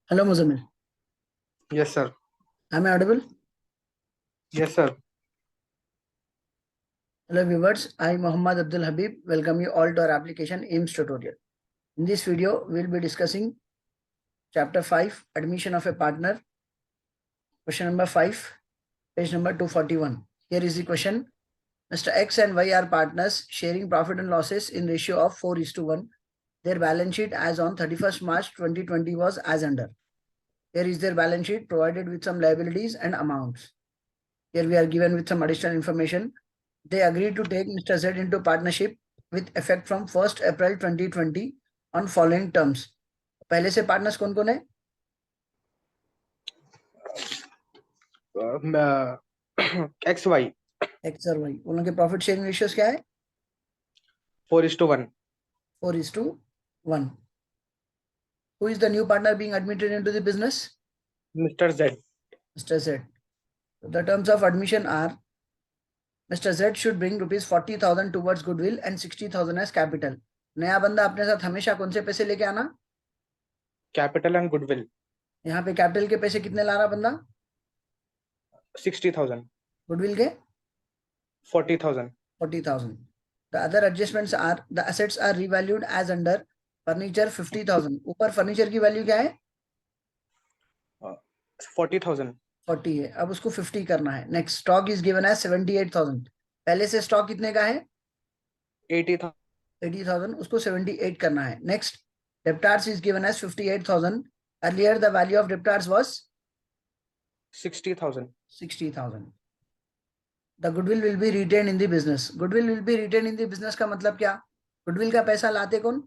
Hello, Muzammil. Yes, sir. Am I audible? Yes, sir. Hello, viewers. I, Muhammad Abdul Habib, welcome you all to our application AIMS tutorial. In this video, we'll be discussing Chapter 5, Admission of a Partner. Question number 5, page number 241. Here is the question. Mr. X and Y are partners sharing profit and losses in ratio of 4:1. Their balance sheet as on 31st March 2020 was as under. Here is their balance sheet provided with some liabilities and amounts. Here we are given with some additional information. They agreed to take Mr. Z into partnership with effect from 1st April 2020 on following terms. पहले से partners कौन कौन है? XY x और Y. उन लोगों के profit sharing ratios क्या है? 4:1. 4:1. Who is the new partner being admitted into the business? Mr. Z. Mr. Z. So the terms of admission are Mr. Z should bring rupees 40,000 towards goodwill and 60,000 as capital. नया बंदा अपने साथ हमेशा कौन से पैसे लेके आना? Capital and goodwill. यहाँ पे कैपिटल के पैसे कितने ला रहा बंदा? 60,000. गुडविल के 40,000. 40,000. The other adjustments are the assets are revalued as under furniture 50,000. ऊपर फर्नीचर की वैल्यू क्या है? 40,000. 40 है, अब उसको 50 करना है. Next stock is given as 78,000. पहले से स्टॉक कितने का है? 80,000. उसको 78 करना है. Next debtors is given as 58,000. Earlier the value of debtors was 60,000. 60,000. The goodwill will be written in the business. Goodwill will be written in the business का मतलब क्या? गुडविल का पैसा लाते कौन?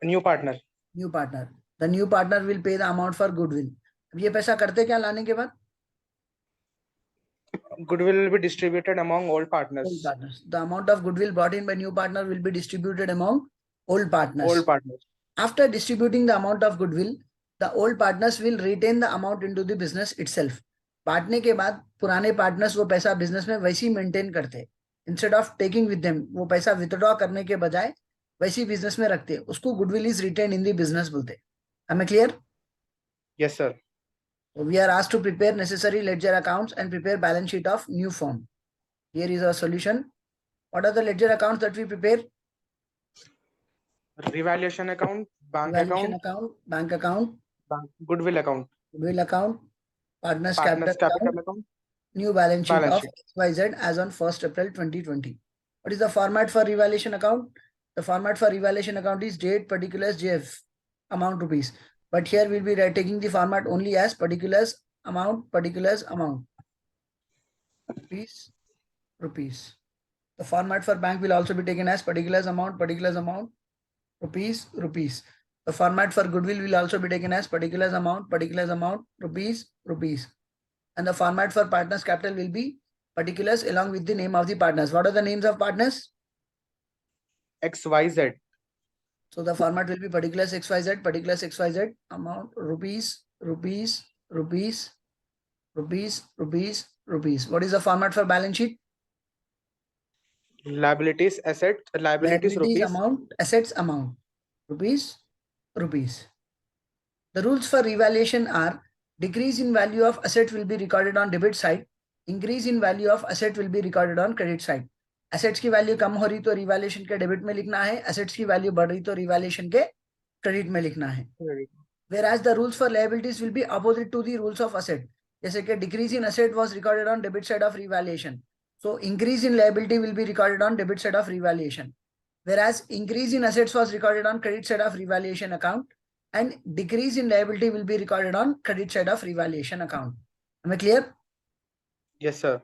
New partner. New partner. The new partner will pay the amount for goodwill. अब ये पैसा करते क्या लाने के बाद? Goodwill will be distributed among all partners. Old partners. The amount of goodwill brought in by new partner will be distributed among old partners. All partners. After distributing the amount of goodwill, the old partners will retain the amount into the business itself. बांटने के बाद पुराने partners वो पैसा business में वैसे ही maintain करते. Instead of taking with them, वो पैसा विथड्रॉ करने के बजाय वैसी बिजनेस में रखते. उसको goodwill is retained in the business बोलते. Am I clear? Yes, sir. So we are asked to prepare necessary ledger accounts and prepare balance sheet of new firm. Here is our solution. What are the ledger accounts that we prepare? Revaluation account, bank Valuation account, bank account, goodwill account, partners partners capital account, new balance sheet balance of sheet. XYZ as on 1st April 2020. What is the format for revaluation account? The format for revaluation account is date, particulars, JF, amount rupees. But here we'll be taking the format only as particulars, amount, rupees. The format for bank will also be taken as particulars, amount, rupees. The format for goodwill will also be taken as particulars, amount, rupees. And the format for partners capital will be particulars along with the name of the partners. What are the names of partners? XYZ. So the format will be particulars XYZ, amount rupees. What is the format for balance sheet? Liabilities, assets, liabilities rupees. Amount, assets amount, rupees. The rules for revaluation are: decrease in value of asset will be recorded on debit side, increase in value of asset will be recorded on credit side. Assets की value कम हो रही तो revaluation के debit में लिखना है, assets की value बढ़ रही तो रिवैल्यूएशन के क्रेडिट में लिखना है. Whereas the rules for liabilities will be opposite to the rules of asset. जैसे कि decrease in asset was recorded on debit side of revaluation, so increase in liability will be recorded on debit side of revaluation. Whereas increase in assets was recorded on credit side of revaluation account, and decrease in liability will be recorded on credit side of revaluation account. Am I clear? Yes, sir.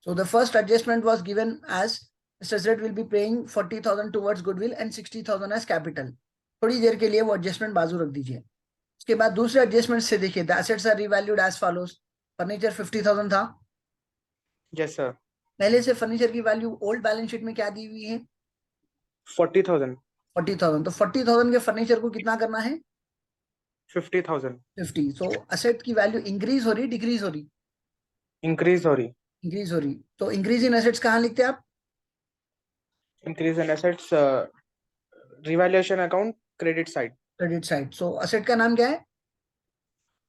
So the first adjustment was given as Mr. Z will be paying 40,000 towards goodwill and 60,000 as capital. थोड़ी देर के लिए वो adjustment बाजू रख दीजिए. उसके बाद दूसरे एडजस्टमेंट से देखिए. The assets are revalued as follows. Furniture 50,000 था. Yes, sir. पहले से फर्नीचर की वैल्यू ओल्ड बैलेंस शीट में क्या दी हुई है? 40,000. 40,000. तो 40,000 के फर्नीचर को कितना करना है? 50,000. 50. सो असेट की वैल्यू इंक्रीज हो रही, डिक्रीज हो रही? इंक्रीज हो रही. इंक्रीज हो रही. तो इंक्रीज इन एसेट्स कहाँ लिखते हैं आप? Increase in assets, revaluation account, credit side. Credit side. So asset का नाम क्या है?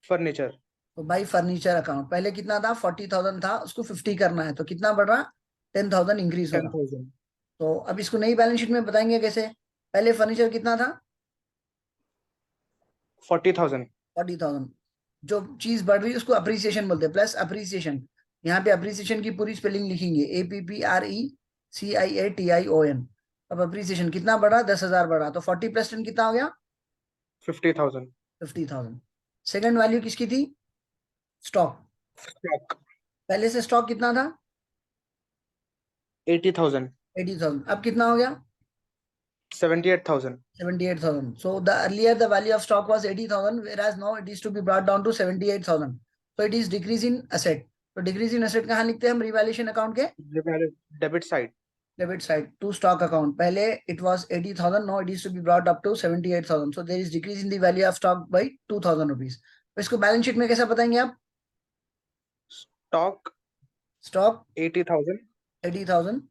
फर्नीचर। तो बाई फर्नीचर अकाउंट, पहले कितना था? 40,000 था, उसको 50 करना है, तो कितना बढ़ रहा? 10,000 इंक्रीज हो रहा। 10,000। तो अब इसको नई बैलेंस शीट में बताएंगे कैसे। पहले फर्नीचर कितना था? 40,000। 40,000। जो चीज बढ़ रही है उसको अप्रिसिएशन बोलते हैं, प्लस अप्रिसिएशन। यहाँ पे अप्रिसिएशन की पूरी स्पेलिंग लिखेंगे, APPRECIATION। अब अप्रिसिएशन कितना बढ़ा? 10,000 बढ़ा, तो 40 प्लस 10 कितना हो गया? 50,000। 50,000। सेकंड वैल्यू किसकी थी? स्टॉक। स्टॉक। पहले से स्टॉक कितना था? 80,000। 80,000। अब कितना हो गया? 78,000। 78,000. So the earlier the value of stock was 80,000, whereas now it is to be brought down to 78,000. So it is decrease in asset. तो decrease in asset कहाँ लिखते हैं हम रिवैल्यूएशन अकाउंट के? Debit side. Debit side to stock account. पहले it was 80,000, now it is to be brought up to 78,000. So there is decrease in the value of stock by 2,000 rupees. तो इसको balance sheet में कैसा बताएंगे आप? Stock stock 80,000 80,000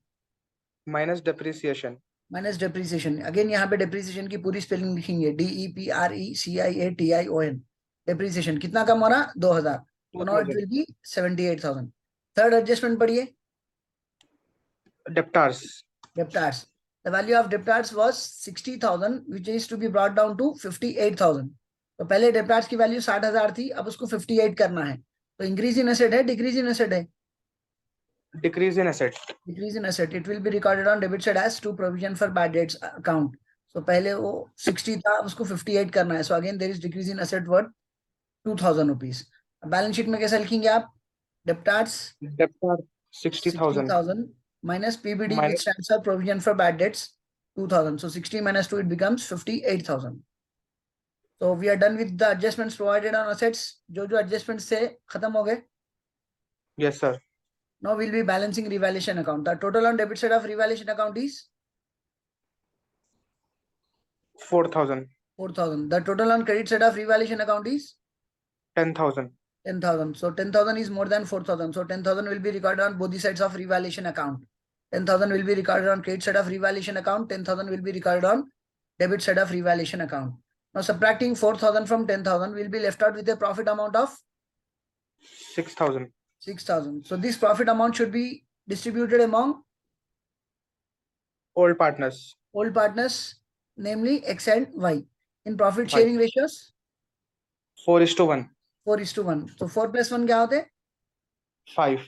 minus depreciation. Minus depreciation. Again यहाँ पे depreciation की पूरी स्पेलिंग लिखेंगे, DEPRECIATION। डेप्रिसिएशन कितना कम हो रहा? 2,000। तो now it 2,000। Will be 78,000। Third adjustment पढ़िए। डेप्टार्स। Debtors. The value of debtors was 60,000, which is to be brought down to 58,000. तो पहले डेप्टार्स की वैल्यू 60,000 थी, अब उसको 58 करना है। तो इंक्रीज इन एसेट है, डिक्रीज इन एसेट है? Decrease in asset. Decrease in asset. It will be recorded on debit side as to provision for bad debts account. So पहले वो 60 था, अब उसको 58 करना है। So again there is decrease in asset worth 2,000 rupees. Balance sheet में कैसा लिखेंगे आप? Debtors debtor 60,000 60,000 minus PBD, which minus stands for provision for bad debts, 2,000. So 60 minus 2, it becomes 58,000. So we are done with the adjustments provided on assets. जो adjustments थे खत्म हो गए. Yes sir. Now we'll be balancing revaluation account. The total on debit side of revaluation account is 4,000। 4,000. The total on credit side of revaluation account is 10,000। 10,000. So 10,000 is more than 4,000. So 10,000 will be recorded on both the sides of revaluation account. 10,000 will be recorded on credit side of revaluation account. 10,000 will be recorded on debit side of revaluation account. Now subtracting 4,000 from 10,000, will be left out with a profit amount of 6,000। 6,000. So this profit amount should be distributed among old partners. old partners, namely X and Y. In profit Y. sharing ratios, 4:1। 4:1. So 4 plus 1 क्या होते हैं? 5।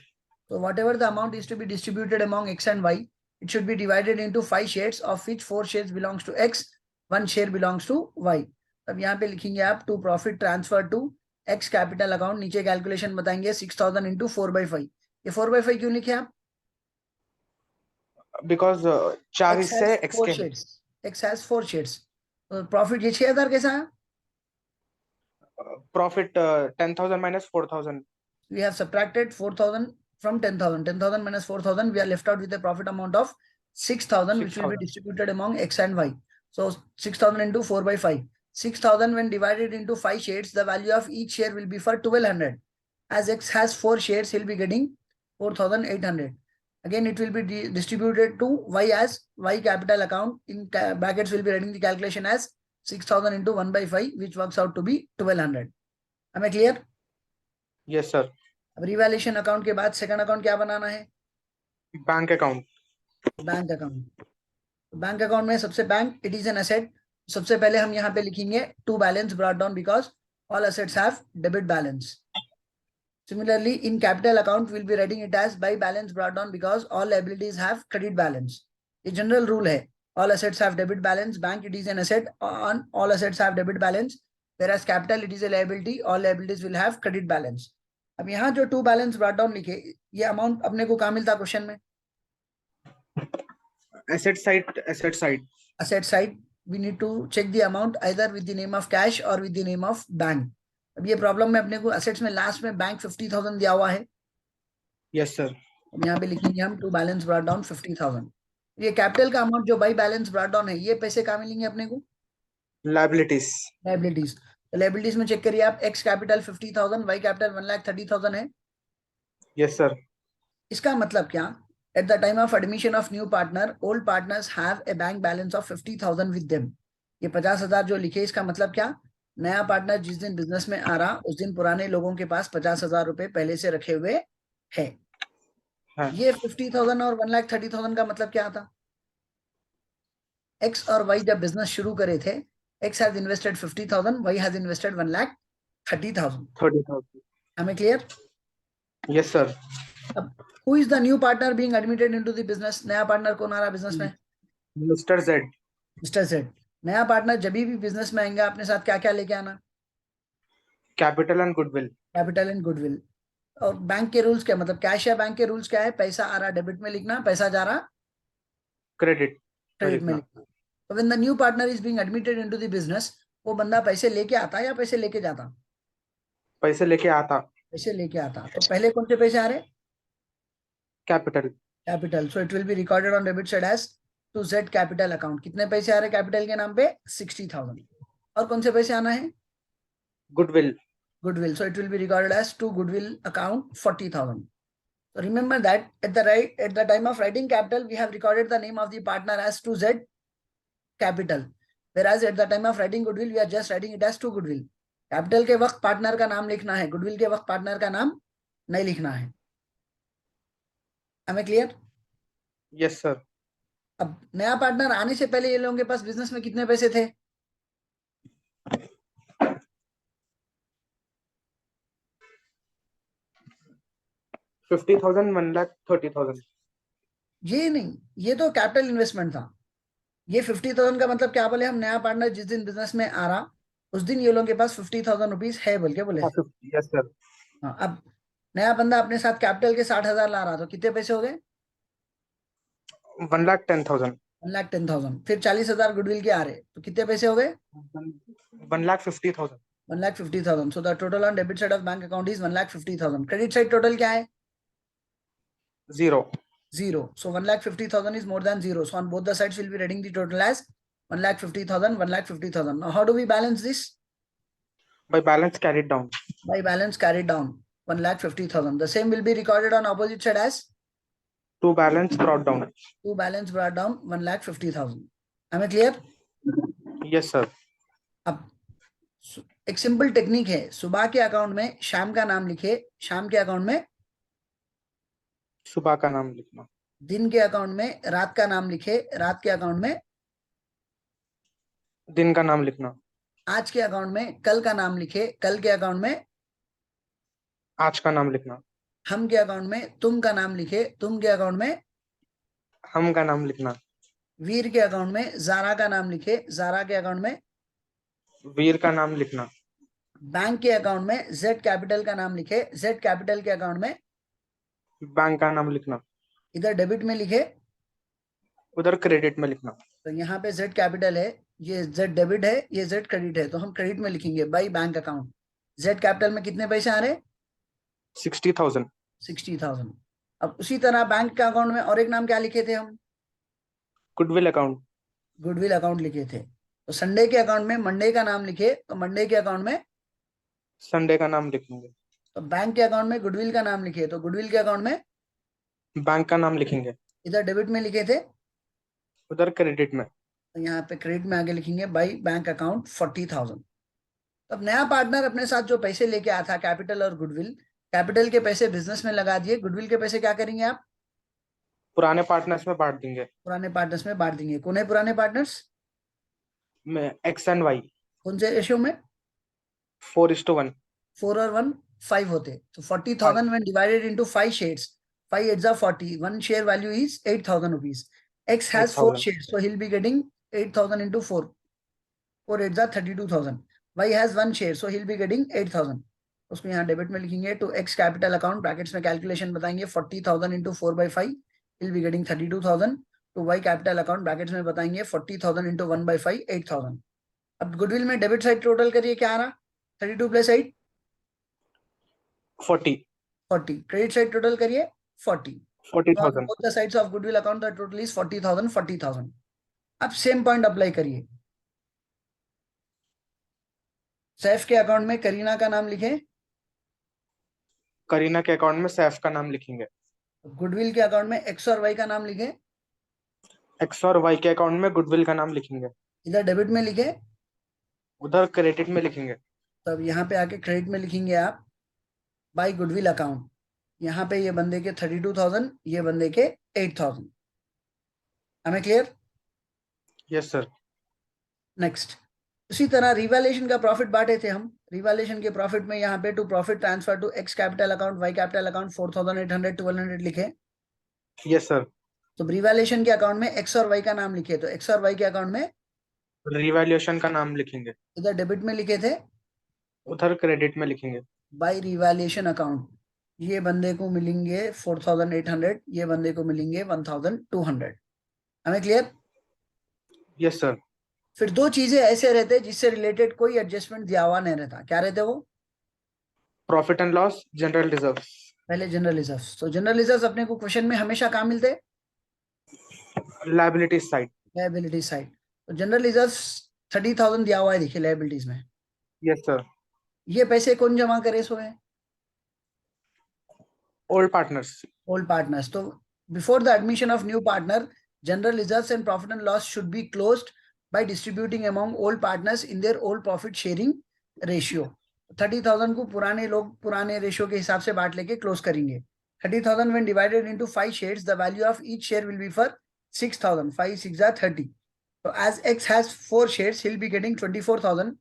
So whatever the amount is to be distributed among X and Y, it should be divided into 5 shares, of which 4 shares belongs to X, 1 share belongs to Y. अब यहाँ पे लिखेंगे आप to profit transfer to X capital account. नीचे calculation बताएंगे 6,000 into 4/5. ये 4/5 क्यों लिखे आप? बिकॉज 4 X हिस्से has एक्स 4 के हैं। shares. X has 4 shares. तो प्रॉफिट ये 6,000 कैसा है? Profit 10,000 minus 4,000। We have subtracted 4,000 from 10,000. 10,000 minus 4,000, we are left out with a profit amount of 6,000, which will be 6,000। distributed among X and Y. So 6,000 into 4/5. 6,000 when divided into 5 shares, the value of each share will be for 1,200. As X has 4 shares, he'll be getting 4,800. Again, it will be distributed to Y as Y capital account. In brackets, we'll be writing the calculation as 6,000 into 1/5, which works out to be 1,200. Am I clear? Yes sir. अब revaluation account के बाद second account क्या बनाना है? Bank account. Bank account. Bank account में सबसे bank it is an asset. सबसे पहले हम यहाँ पे लिखेंगे to balance brought down because all assets have debit balance. Similarly, in capital account, we'll be writing it as by balance brought down because all liabilities have credit balance. A general rule है, all assets have debit balance. Bank it is an asset, on all assets have debit balance. Whereas capital it is a liability, all liabilities will have credit balance. अब यहाँ जो to balance brought down लिखे, ये amount अपने को कहाँ मिलता question में? Asset side. Asset side. Asset side, we need to check the amount either with the name of cash or with the name of bank. अब ये प्रॉब्लम में अपने को असेट्स में लास्ट में बैंक 50,000 दिया हुआ है। Yes sir. अब यहाँ पे लिखेंगे हम टू बैलेंस ब्रॉट डाउन 50,000। ये कैपिटल का अमाउंट जो बाई बैलेंस ब्रॉट डाउन है, ये पैसे कहाँ मिलेंगे अपने को? लायबिलिटीज। लाइबिलिटीज। तो लाइबिलिटीज में चेक करिए आप, एक्स कैपिटल 50,000, वाई कैपिटल 1,30,000 है। Yes sir. इसका मतलब क्या? At the time of admission of new partner, old partners have a bank balance of 50,000 with them. ये 50,000 जो लिखे इसका मतलब क्या, नया पार्टनर जिस दिन बिजनेस में आ रहा उस दिन पुराने लोगों के पास 50,000 रुपए पहले से रखे हुए है। हाँ ये 50,000 और 1,30,000 का मतलब क्या था, एक्स और वाई जब बिजनेस शुरू करे थे, X has invested 50,000, Y has invested 1,30,000। 30,000. हमें क्लियर। Yes, sir. अब who is the new partner being admitted into the business, नया पार्टनर कौन आ रहा बिजनेस में, Mr. Z. Mister Z. नया पार्टनर जब भी बिजनेस में आएंगे अपने साथ क्या क्या लेके आना, Capital and goodwill. Capital and goodwill. और बैंक के रूल्स क्या, मतलब कैश या बैंक के रूल्स क्या है, पैसा आ रहा डेबिट में लिखना, पैसा जा रहा Credit. में क्रेडिट में लिखना. लिखना। तो when the new partner is being admitted into the business, वो बंदा पैसे लेके आता या पैसे लेके जाता, पैसे लेके आता. पैसे लेके आता। तो पहले कौन से पैसे आ रहे, Capital. Capital, so it will be recorded on debit side as to Z capital account. कितने पैसे आ रहे कैपिटल के नाम पे, 60,000। और कौन से पैसे आना है, Goodwill. goodwill, so it will be recorded as to goodwill account 40,000. So remember that at the time of writing capital we have recorded the name of the partner as 2Z capital, whereas at the time of writing goodwill we are just writing it as 2 goodwill. Capital के वक्त partner का नाम लिखना है, goodwill के वक्त partner का नाम नहीं लिखना है। हमें क्लियर। Yes, sir. अब नया पार्टनर आने से पहले ये लोगों के पास बिजनेस में कितने पैसे थे, 50,000, 1,30,000. ये नहीं, ये तो कैपिटल इन्वेस्टमेंट था। ये 50,000 का मतलब क्या बोले हम, नया पार्टनर जिस दिन बिजनेस में आ रहा उस दिन ये लोगों के पास 50,000 रुपीज है बोल के बोले थे। 50. Yes, sir. हाँ, अब नया बंदा अपने साथ कैपिटल के 60,000 ला रहा, तो कितने पैसे हो गए, 1,10,000. 1,10,000। फिर 40,000 गुडविल के आ रहे, तो कितने पैसे हो गए, 1,50,000. 1,50,000। So the total on debit side of bank account is 1,50,000। Credit side total क्या है, 0. Zero. So 1,50,000 is more than zero, so on both the sides will be writing the total as 1,50,000, 1,50,000। Now how do we balance this, By balance carried down. by balance carried down 1,50,000, the same will be recorded on opposite side as To balance brought down. to balance brought down 1,50,000। हमें clear. Yes, sir. अब एक simple technique है, सुबह के account में शाम का नाम लिखे, शाम के अकाउंट में सुबह का नाम लिखना. दिन के अकाउंट में रात का नाम लिखे, रात के अकाउंट में दिन का नाम लिखना. आज के अकाउंट में कल का नाम लिखे, कल के अकाउंट में आज का नाम लिखना. हम के अकाउंट में तुम का नाम लिखे, तुम के अकाउंट में हम का नाम लिखना. वीर के अकाउंट में जारा का नाम लिखे, जारा के अकाउंट में वीर का नाम लिखना. बैंक के अकाउंट में जेड कैपिटल का नाम लिखे, जेड कैपिटल के अकाउंट में बैंक का नाम लिखना. इधर डेबिट में लिखे, उधर क्रेडिट में लिखना. तो यहाँ पे जेड कैपिटल है, ये जेड डेबिट है, ये जेड क्रेडिट है, तो हम क्रेडिट में लिखेंगे by bank account. Z capital में कितने पैसे आ रहे, 60,000. 60,000। अब उसी तरह बैंक के अकाउंट में और एक नाम क्या लिखे थे हम, गुडविल अकाउंट. गुडविल अकाउंट लिखे थे। तो संडे के अकाउंट में मंडे का नाम लिखे, तो मंडे के अकाउंट में संडे का नाम लिखेंगे. तो बैंक के अकाउंट में गुडविल का नाम लिखे, तो गुडविल के अकाउंट में बैंक का नाम लिखेंगे. इधर डेबिट में लिखे थे, उधर क्रेडिट में. तो यहाँ पे क्रेडिट में आगे लिखेंगे बाई बैंक अकाउंट 40,000। अब नया पार्टनर अपने साथ जो पैसे लेके आया था कैपिटल और गुडविल, कैपिटल के पैसे बिजनेस में लगा दिए, गुडविल के पैसे क्या करेंगे आप, पुराने पार्टनर्स में बांट देंगे. पुराने पार्टनर्स में बांट देंगे। कौन है पुराने पार्टनर्स, में एक्स एंड वाई. कौन से रेशियो में, 4:1. 4 और 1 5 होते, तो 40,000 when divided into 5 shares, 5 8s are 40, one share value is 8,000 rupees। X has 4 8,000. shares, so he'll be getting 8,000 into 4, 4 8s are 32,000। Y has 1 share, so he'll be getting 8,000। उसको यहाँ debit में लिखेंगे to X capital account, brackets में calculation बताएंगे, 40,000 into 4/5 he'll be getting 32,000। तो Y capital account brackets में बताएंगे 40,000 into 1/5 8,000। अब गुडविल में डेबिट साइड टोटल करिए, क्या आ रहा, 32 प्लस 8 40. 40। क्रेडिट साइड टोटल करिए 40। So on 40,000. both the sides of goodwill account the total is 40,000 40,000। अब सेम पॉइंट अप्लाई करिए, सैफ के अकाउंट में करीना का नाम लिखे, करीना के अकाउंट में सैफ का नाम लिखेंगे. गुडविल के अकाउंट में एक्स और वाई का नाम लिखे, एक्स और वाई के अकाउंट में गुडविल का नाम लिखेंगे. इधर डेबिट में लिखे, उधर क्रेडिट में लिखेंगे। तब यहाँ पे आके क्रेडिट में लिखेंगे आप बाय गुडविल अकाउंट। यहाँ पे ये बंदे के 32,000, ये बंदे के 8,000। हमें क्लियर? Yes sir. नेक्स्ट, उसी तरह रिवैल्यूएशन का प्रॉफिट बांटे थे हम। रिवैल्यूएशन के प्रॉफिट में यहाँ पे to profit transfer to X capital account Y capital account 4,800 1200 लिखे। Yes sir. तो रिवैल्यूएशन के अकाउंट में एक्स और वाई का नाम लिखे, तो एक्स और वाई के अकाउंट में रिवैल्यूएशन का नाम लिखेंगे, इधर डेबिट में लिखे थे उधर क्रेडिट में लिखेंगे। By revaluation account. ये बंदे को मिलेंगे 4,800, ये बंदे को मिलेंगे 1,200। हमें क्लियर? Yes sir. फिर दो चीजें ऐसे रहते जिससे रिलेटेड कोई एडजस्टमेंट दिया हुआ नहीं रहता। क्या रहते वो? Profit and loss, general reserves. पहले जनरल रिजर्व्स। तो जनरल रिजर्व्स अपने को क्वेश्चन में हमेशा कहाँ मिलते? Liabilities side. Liability side. तो जनरल रिजर्व्स 30,000 दिया हुआ है, देखिए लायबिलिटीज में। Yes sir. ये पैसे कौन जमा करे सो है? Old partners. Old partners. तो before the admission of new partner, general reserves and profit and loss should be closed by distributing among old partners in their old profit sharing ratio। 30,000 को पुराने लोग पुराने रेशियो के हिसाब से बांट लेके क्लोज करेंगे। 30,000 when divided into 5 shares, the value of each share will be for 6,000। 5 6 are 30। So as X has 4 shares, he'll be getting 24,000,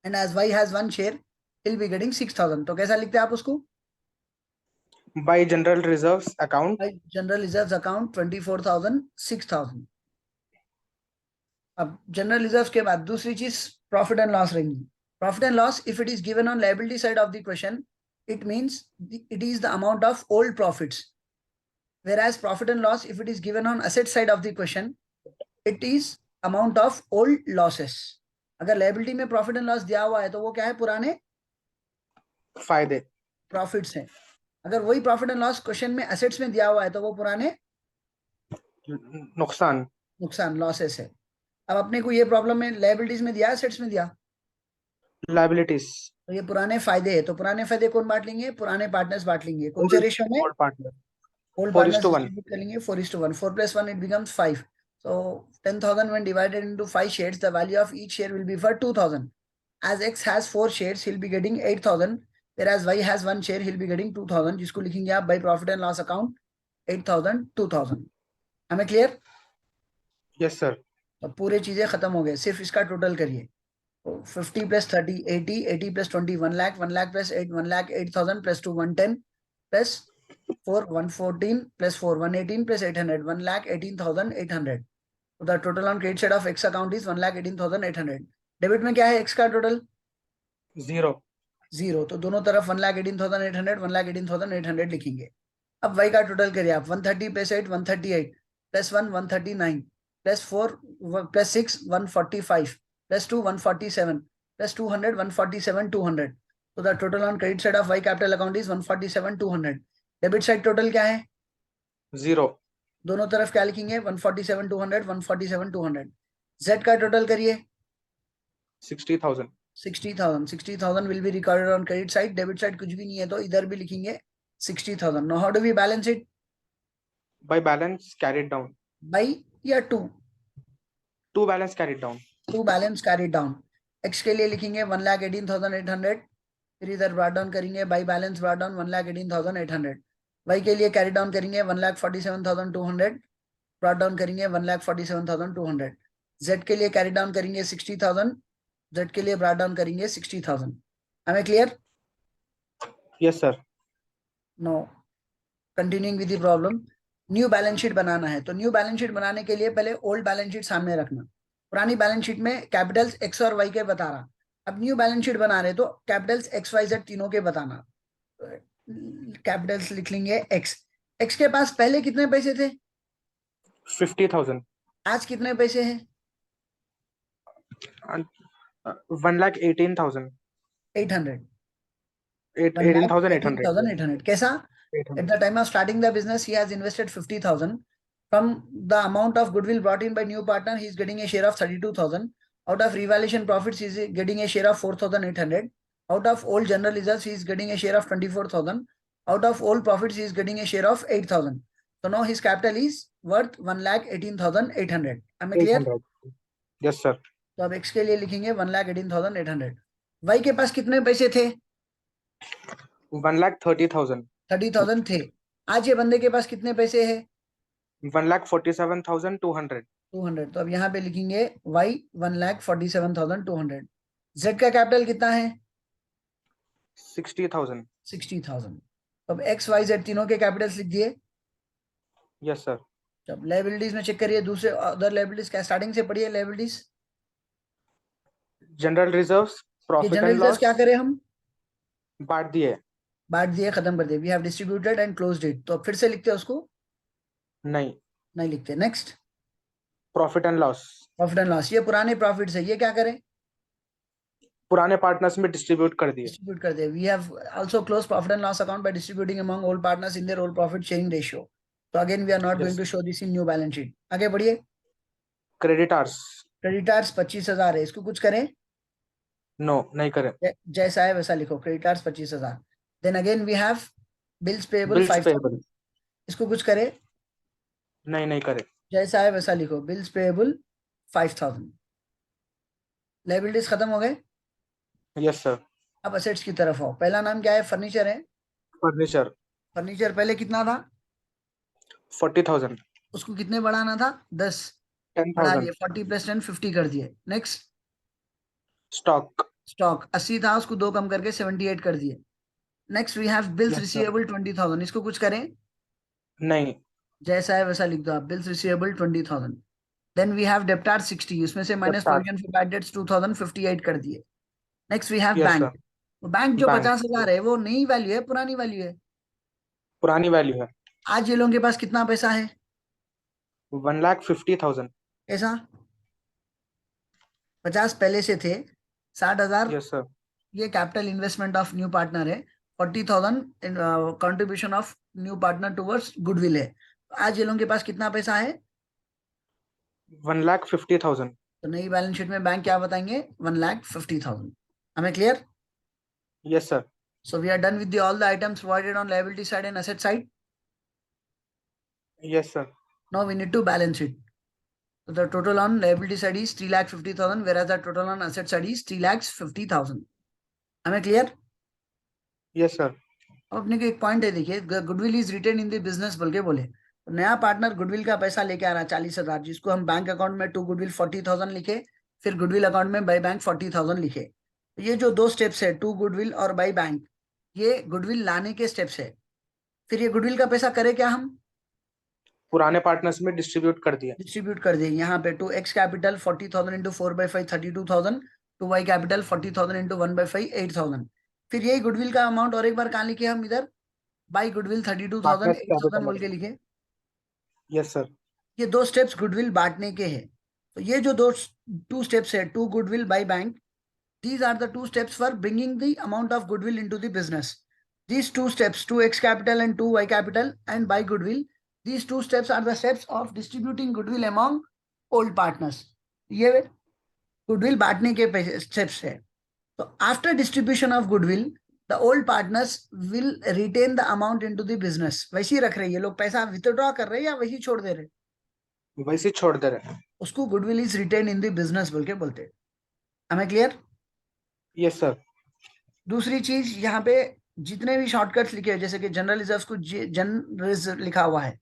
and as Y has 1 share, he'll be getting 6,000। तो कैसा लिखते हैं आप उसको? Bye general reserves account. By general reserves account 24,000 6,000। अब general reserve के बाद दूसरी चीज प्रॉफिट एंड लॉस रहेंगी। Profit and loss if it is given on liability side of the question, it means it is the amount of old profits, whereas profit and loss if it is given on asset side of the question, it is amount of old losses। अगर liability में profit and loss दिया हुआ है तो वो क्या है? पुराने फायदे। प्रॉफिट्स हैं। अगर वही प्रॉफिट एंड लॉस क्वेश्चन में एसेट्स में दिया हुआ है तो वो पुराने नुकसान। नुकसान, लॉसेस है। अब अपने को ये प्रॉब्लम में लायबिलिटीज में दिया, एसेट्स में दिया? लायबिलिटीज। तो ये पुराने फायदे है। तो पुराने फायदे कौन बांट लेंगे? पुराने पार्टनर्स बांट लेंगे। कौन से रेशियो में? Old partner. Old 4:1। Partners distribute करेंगे 4:1। 4 + 1 it becomes 5। So 10,000 when divided into 5 shares, the value of each share will be for 2,000। As X has 4 shares, he'll be getting 8,000, whereas Y has 1 share, he'll be getting 2,000, जिसको लिखेंगे आप by profit and loss account 8,000 2,000। हमें clear? Yes sir. तो पूरे चीजें खत्म हो गए, सिर्फ इसका टोटल करिए। 50 + 30 80, 80 + 20 1 lakh, 1 lakh + 8 1 lakh 8,000 + 2 110 + 4 114 + 4 118 + 800 1,18,800। तो the total on credit side of x account is 1,18,800। Debit में क्या है एक्स का टोटल? जीरो। जीरो। तो दोनों तरफ 1,18,800 1,18,800 लिखेंगे। अब वाई का टोटल करिए आप। 130 + 8 138 + 1 139 + 4 + 6 145 + 2 147 + 200 147 200। तो the total on credit side of Y capital account is 147 200। Debit side total क्या है? जीरो। दोनों तरफ क्या लिखेंगे? 147 200 147 200। जेड का टोटल करिए। 60,000। 60,000। 60,000 will be recorded on credit side. Debit side कुछ भी नहीं है तो इधर भी लिखेंगे 60,000। Now how do we balance it? By balance carried down. By या to? To balance carried down. To balance carry down. X के लिए लिखेंगे 1,18,800, फिर इधर ब्रॉट डाउन करेंगे by balance brought down 1,18,800। Y के लिए कैरी डाउन करेंगे 1,47,200, ब्रॉट डाउन करेंगे 1,47,200। जेड के लिए कैरी डाउन करेंगे 60,000, जेड के लिए ब्रॉट डाउन करेंगे 60,000। हमें clear? Yes sir. No. Continuing with the problem. New balance sheet बनाना है, तो न्यू बैलेंस शीट बनाने के लिए पहले ओल्ड बैलेंस शीट सामने रखना। पुरानी बैलेंस शीट में कैपिटल्स एक्स और वाई के बता रहा। अब न्यू बैलेंस शीट बना रहे तो कैपिटल्स एक्स वाई जेड तीनों के बताना। कैपिटल्स लिख लेंगे एक्स। एक्स के पास पहले कितने पैसे थे? 50,000। आज कितने पैसे हैं? 1,18,000। 800। 18,800। 1,18,800। कैसा? At the time of starting the business, he has invested 50,000. From the amount of goodwill brought in by new partner, he is getting a share of 32,000. Out of revaluation profits, he is getting a share of 4,800. Out of old general reserves, he is getting a share of 24,000. Out of old profits, he is getting a share of 8,000. So now his capital is worth 1,18,800. Am I clear? Yes, sir. तो अब x के लिए लिखेंगे 1,18,800. y के पास कितने पैसे थे? 1,30,000. 30,000 थे. आज ये बंदे के पास कितने पैसे हैं? 1,47,200. 200. तो अब यहाँ पे लिखेंगे y 1,47,200. z का कैपिटल कितना है? 60,000. 60,000. अब x y z तीनों के कैपिटल्स लिख दिए. Yes, sir. जब लायबिलिटीज में चेक करिए, दूसरे अदर लायबिलिटीज क्या, स्टार्टिंग से पढ़िए लायबिलिटीज. General reserves, ये profit general and reserve loss, क्या करें हम? बांट दिए. बांट दिए, खत्म कर दिए. We have distributed and closed it. तो अब फिर से लिखते हैं उसको? नहीं. नहीं लिखते. Next, Profit and loss, profit and loss. ये पुराने प्रॉफिट्स है, ये क्या करें? पुराने पार्टनर्स में डिस्ट्रीब्यूट कर दिए. डिस्ट्रीब्यूट कर दे. We have also close profit and loss account by distributing among all partners in their all profit sharing ratio. तो again we are not Yes. Going to show this in new balance sheet. आगे बढ़िए. Creditors, creditors 25,000 है, इसको कुछ करें? no, नहीं करें. जैसा है वैसा लिखो. Creditors 25,000. Then again we have bills payable Bills 5,000. payable, इसको कुछ करें? नहीं करें. जैसा है वैसा लिखो. Bills payable 5,000. लायबिलिटीज खत्म हो गए. Yes, sir. अब असेट्स की तरफ आओ. पहला नाम क्या है? फर्नीचर है. Furniture, फर्नीचर पहले कितना था? 40,000. उसको कितने बढ़ाना था? 10. बढ़ा 10,000. दिए. 40 + 10 50 कर दिए. नेक्स्ट, Stock, स्टॉक 80 था, उसको 2 कम करके 78 कर दिए. Next we have bills Yes, sir. Receivable 20,000. इसको कुछ करें? नहीं. जैसा है वैसा लिख दो आप. Bills receivable 20,000. Then we have debtor 60. उसमें से minus Debtor. Provision for bad debts 2,058 कर दिए. Next we have Yes, bank. sir. Bank जो Bank, 50,000 है वो नई वैल्यू है, पुरानी वैल्यू है? पुरानी वैल्यू है. आज ये लोगों के पास कितना पैसा है? 1,50,000. ऐसा 50 पहले से थे. 60,000 Yes, sir. ये capital investment of new partner है. 40,000 contribution of new partner towards goodwill है. आज ये लोगों के पास कितना पैसा है? 1,50,000. तो नई बैलेंस शीट में बैंक क्या बताएंगे? 1,50,000. हमें clear? Yes, sir. So we are done with all the items provided on liability side and asset side. Yes, sir. Now we need to balance it. So the total on liability side is 3,50,000, whereas the total on asset side is 3,50,000. हमें clear? Yes, sir. अब अपने को एक point है, देखिए, goodwill is retained in the business बोल के बोले. तो नया पार्टनर गुडविल का पैसा लेके आ रहा है 40,000, जिसको हम बैंक अकाउंट में टू गुडविल 40,000 लिखे, फिर गुडविल अकाउंट में बाई बैंक 40,000 लिखे. तो ये जो 2 स्टेप्स है, टू गुडविल और बाई बैंक, ये गुडविल लाने के स्टेप्स है. फिर ये गुडविल का पैसा करे क्या हम? पुराने पार्टनर्स में डिस्ट्रीब्यूट कर दिया. डिस्ट्रीब्यूट कर देंगे. यहाँ पे to X capital 40,000 into 4/5 32,000. To Y capital 40,000 into 1/5 8,000. फिर यही गुडविल का अमाउंट और एक बार कहाँ लिखे हम? इधर बाई गुडविल 32,000 Partners 8,000 capital. बोल के लिखे. Yes, sir. ये 2 स्टेप्स गुडविल बांटने के हैं. तो ये जो 2 स्टेप्स है, to goodwill by bank, these are the 2 steps for bringing the amount of goodwill into the business. These 2 steps, 2x capital and 2y capital and by goodwill, these 2 steps are the steps of distributing goodwill among old partners. ये goodwill बांटने के steps है. तो after distribution of goodwill, the old partners will retain the amount into the business. वैसे ही रख रहे हैं ये लोग. पैसा withdraw कर रहे हैं या वैसे ही छोड़ दे रहे हैं? वैसे ही छोड़ दे रहे हैं. उसको goodwill is retained in the business बोल के बोलते हैं. हमें क्लियर? Yes, sir. दूसरी चीज, यहाँ पे जितने भी शॉर्टकट्स लिखे हैं, जैसे कि जनरल रिजर्व्स को जनरल रिजर्व लिखा हुआ है,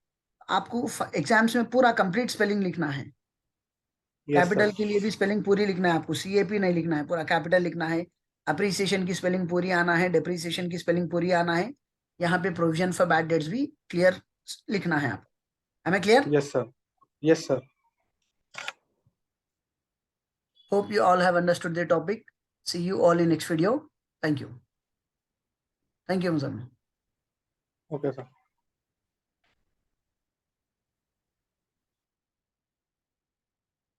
आपको एग्जाम्स में पूरा कंप्लीट स्पेलिंग लिखना है. Yes, capital sir. के लिए भी स्पेलिंग पूरी लिखना है आपको. सीएपी नहीं लिखना है, पूरा कैपिटल लिखना है. अप्रिसिएशन की स्पेलिंग पूरी आना है, डेप्रिसिएशन की स्पेलिंग पूरी आना है. यहाँ पे प्रोविजन फॉर बैड डेट्स भी क्लियर लिखना है आप. हमें clear? Yes, sir. Yes, sir. Hope you all have understood the topic. See you all in next video. Thank you. Thank you, Muzammil. Okay, sir.